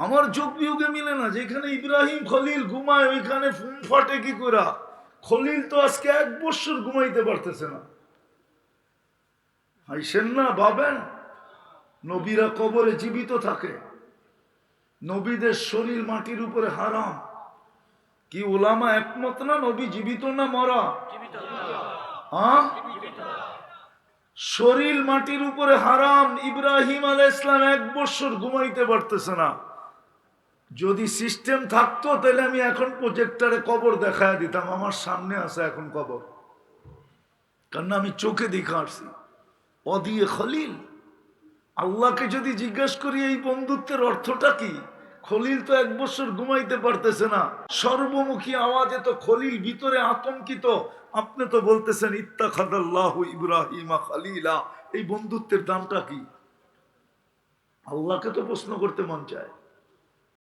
আমার যোগ বিয়োগে মিলে না। যেখানে ইব্রাহিম খলিল ঘুমায় ওইখানে ফুম ফাটে কি করে? খলিল তো আজকে 1 বছর ঘুমাইতে পারতেছে না। হাইসেন না, ভাবেন নবীরা কবরে জীবিত থাকে, নবীদের শরীর মাটির উপরে হারাম। কি ওলামা একমত না নবী জীবিত না মরা? শরীর মাটির উপরে হারাম। ইব্রাহিম আলাইহিস সালাম 1 বছর ঘুমাইতে পারতেছে না। যদি সিস্টেম থাকতো তাহলে আমি এখন প্রজেক্টরে কবর দেখায় দিতাম। আমার সামনে আছে এখন কবর, কারণ আমি চোখে দেখা আসছি। অদিয়ে খলিল, আল্লাহকে যদি জিজ্ঞেস করি এই বন্ধুত্বের অর্থটা কি, খলিল তো 1 বছর ঘুমাইতে পারতেছে না। সর্বমুখী আওয়াজে তো খলিল ভিতরে আতঙ্কিত। আপনি তো বলতেছেন ইত্তাখাযাল্লাহু ইব্রাহিমা খলিলা। এই বন্ধুত্বের দামটা কি? আল্লাহকে তো প্রশ্ন করতে মন চায়।